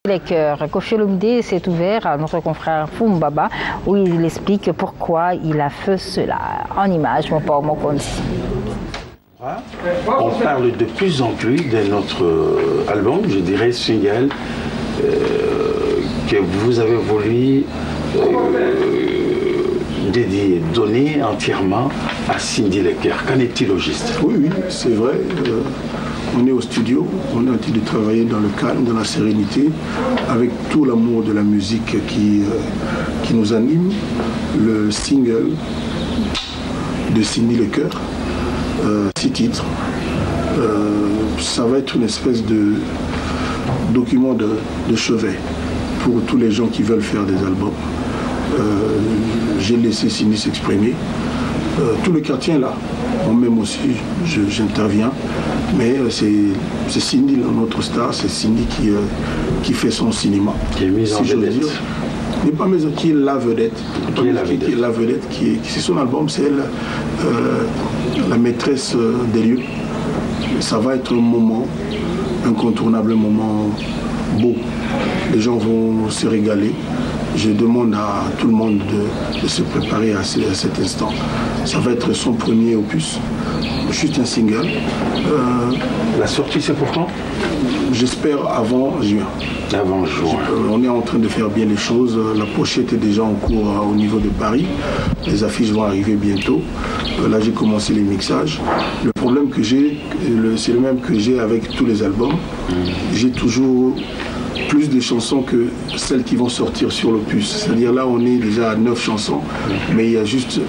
Les cœurs. Koffi Olomide s'est ouvert à notre confrère Fumbaba où il explique pourquoi il a fait cela. En image, mon pauvre Mokondi. On parle de plus en plus de notre album, je dirais single, que vous avez voulu dédier, donner entièrement à Cindy Lecker. Qu'en est-il au juste? Oui, c'est vrai. On est au studio, on est en train de travailler dans le calme, dans la sérénité, avec tout l'amour de la musique qui nous anime. Le single de Cindy Lecker, 6 titres. Ça va être une espèce de document de chevet pour tous les gens qui veulent faire des albums. J'ai laissé Cindy s'exprimer. Tout le quartier est là. Moi-même aussi, j'interviens. Mais c'est Cindy, notre star, c'est Cindy qui fait son cinéma. Qui est mise en vedette. Mais pas mais qui est la vedette. Qui est la vedette. C'est son album, c'est elle, la maîtresse des lieux. Ça va être un moment incontournable, un moment beau. Les gens vont se régaler. Je demande à tout le monde de se préparer à cet instant. Ça va être son premier opus, juste un single. La sortie, c'est pour quand? J'espère avant juin. Avant juin. On est en train de faire bien les choses. La pochette est déjà en cours au niveau de Paris. Les affiches vont arriver bientôt. Là, j'ai commencé les mixages. Le problème que j'ai, c'est le même que j'ai avec tous les albums. J'ai toujours plus de chansons que celles qui vont sortir sur l'opus. C'est-à-dire là, on est déjà à 9 chansons, mais il y a juste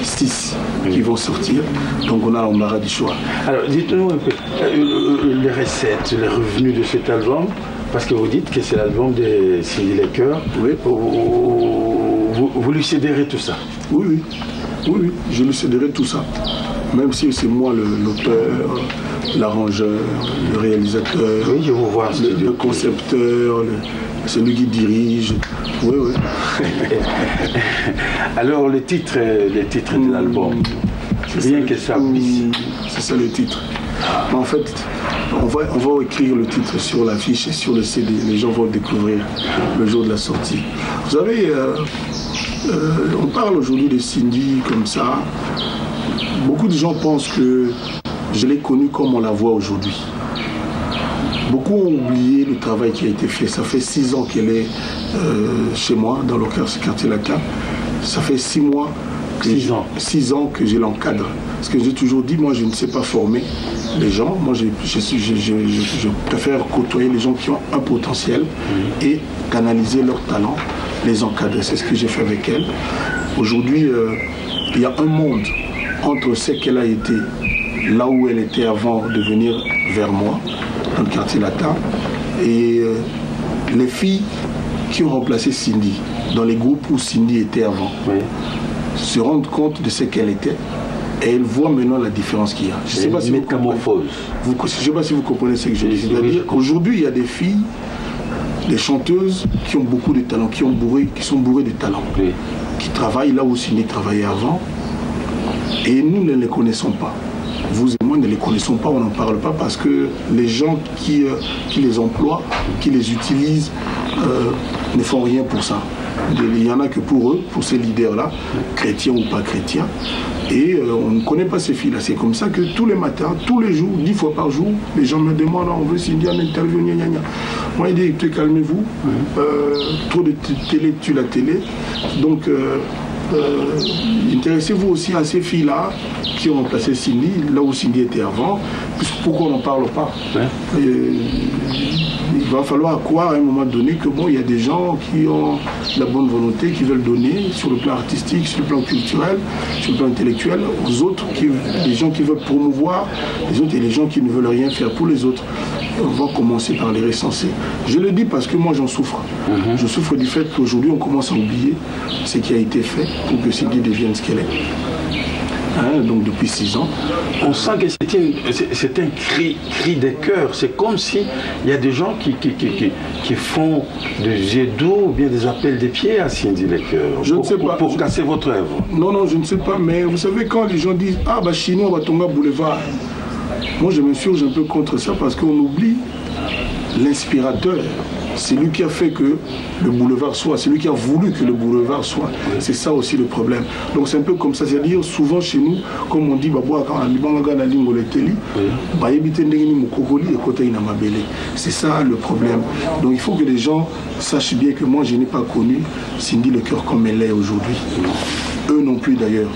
6 qui vont sortir. Donc on aura du choix. Alors, dites-nous un peu, les recettes, les revenus de cet album, parce que vous dites que c'est l'album de Cindy Lecker. Oui. Vous lui céderez tout ça? Oui, je lui céderai tout ça. Même si c'est moi l'auteur, l'arrangeur, le réalisateur, oui, je vous vois, le concepteur, c'est lui qui dirige. Oui. Alors les titres de l'album, rien que ça. C'est ça le titre. En fait, on va écrire le titre sur l'affiche et sur le CD. Les gens vont le découvrir le jour de la sortie. Vous savez, on parle aujourd'hui de Cindy comme ça. Beaucoup de gens pensent que je l'ai connue comme on la voit aujourd'hui. Beaucoup ont oublié le travail qui a été fait. Ça fait 6 ans qu'elle est chez moi, dans le quartier Lacan. Ça fait 6 mois, 6 ans que je l'encadre. Parce que j'ai toujours dit, moi je ne sais pas former les gens. Moi je préfère côtoyer les gens qui ont un potentiel et canaliser leur talent, les encadrer. C'est ce que j'ai fait avec elle. Aujourd'hui, il y a un monde entre ce qu'elle a été, là où elle était avant de venir vers moi, dans le quartier latin, et les filles qui ont remplacé Cindy, dans les groupes où Cindy était avant, se rendent compte de ce qu'elle était, et elles voient maintenant la différence qu'il y a. Je ne sais pas si vous comprenez ce que je dis. C'est-à-dire qu'aujourd'hui, il y a des filles, des chanteuses qui ont beaucoup de talent, qui sont bourrées de talent, qui travaillent là où Cindy travaillait avant, et nous ne les connaissons pas. Vous et moi ne les connaissons pas, on n'en parle pas parce que les gens qui les emploient, qui les utilisent, ne font rien pour ça. Il n'y en a que pour eux, pour ces leaders-là, chrétiens ou pas chrétiens. Et on ne connaît pas ces filles-là. C'est comme ça que tous les matins, tous les jours, 10 fois par jour, les gens me demandent, on veut Cindy en interview, gna gna gna. Moi, je dis, calmez-vous, trop de télé tue la télé. Donc, intéressez-vous aussi à ces filles-là qui ont remplacé Cindy, là où Cindy était avant. Pourquoi on n'en parle pas? Il va falloir croire à un moment donné que bon, il y a des gens qui ont la bonne volonté, qui veulent donner sur le plan artistique, sur le plan culturel, sur le plan intellectuel, aux autres, les gens qui veulent promouvoir les autres et les gens qui ne veulent rien faire pour les autres. On va commencer par les recenser. Je le dis parce que moi j'en souffre. Je souffre du fait qu'aujourd'hui on commence à oublier ce qui a été fait pour que Cindy devienne ce qu'elle est. Donc depuis 6 ans. On sent que c'est un cri de cœur. C'est comme s'il y a des gens qui font des jets d'eau ou bien des appels des pieds à Cindy Lecker. Je ne sais pas. Pour casser votre œuvre. Non, je ne sais pas. Mais vous savez, quand les gens disent « Ah, bah chez nous, on va tomber à Boulevard », moi je m'insurge un peu contre ça parce qu'on oublie l'inspirateur C'est lui qui a fait que le boulevard soit, c'est lui qui a voulu que le boulevard soit. C'est ça aussi le problème. Donc c'est un peu comme ça, c'est-à-dire souvent chez nous, comme on dit, c'est ça le problème. Donc il faut que les gens sachent bien que moi je n'ai pas connu Cindy Lecœur comme elle est aujourd'hui. Eux non plus d'ailleurs.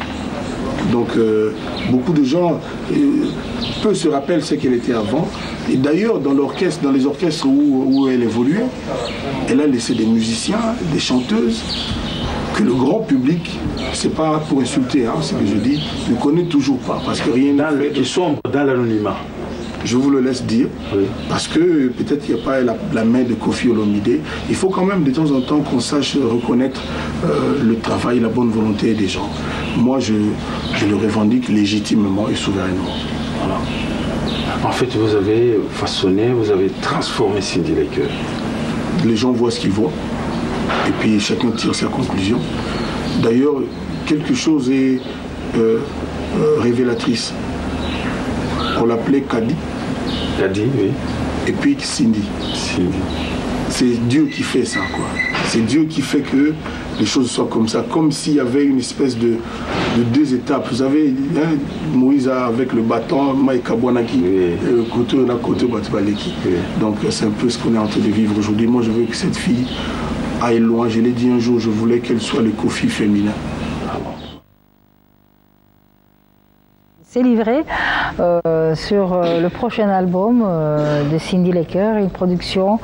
Donc beaucoup de gens peu se rappellent ce qu'elle était avant. Et d'ailleurs dans l'orchestre, dans les orchestres où elle évoluait, elle a laissé des musiciens, des chanteuses que le grand public, c'est pas pour insulter, hein, ce que je dis, ne connaît toujours pas parce que rien n'est fait. Ils sont dans l'anonymat. Je vous le laisse dire, oui. Parce que peut-être qu'il n'y a pas la main de Koffi Olomide. Il faut quand même de temps en temps qu'on sache reconnaître le travail, la bonne volonté des gens. Moi, je le revendique légitimement et souverainement. Voilà. En fait, vous avez façonné, vous avez transformé Cindy Lecœur. Les gens voient ce qu'ils voient et puis chacun tire sa conclusion. D'ailleurs, quelque chose est révélatrice. On l'appelait Kadi. Kadi, oui. Et puis Cindy. Cindy. C'est Dieu qui fait ça, quoi. C'est Dieu qui fait que les choses soient comme ça, comme s'il y avait une espèce de deux étapes. Vous savez, hein, Moïse avec le bâton, Maïka Bouanaki, côté là, côté Batibaleki. Donc c'est un peu ce qu'on est en train de vivre aujourd'hui. Moi, je veux que cette fille aille loin. Je l'ai dit un jour, je voulais qu'elle soit le Koffi féminin. C'est livré sur le prochain album de Cindy Lecœur, une production,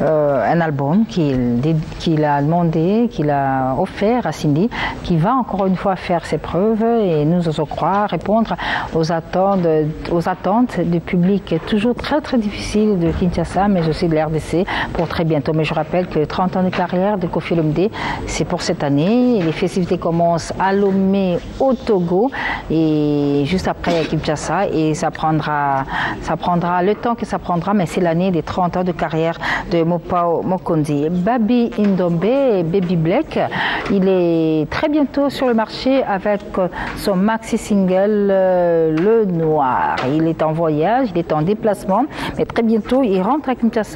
un album qu'il a demandé, qu'il a offert à Cindy, qui va encore une fois faire ses preuves et nous osons croire répondre aux attentes du public toujours très très difficile de Kinshasa, mais aussi de l'RDC pour très bientôt. Mais je rappelle que 30 ans de carrière de Koffi Olomide, c'est pour cette année. Les festivités commencent à Lomé au Togo et juste après à Kinshasa, et ça prendra le temps que ça prendra, mais c'est l'année des 30 ans de carrière de Mopao Mokonzi. Babi Ndombe, Baby Black, il est très bientôt sur le marché avec son maxi single Le Noir. Il est en voyage, il est en déplacement, mais très bientôt il rentre à Kinshasa.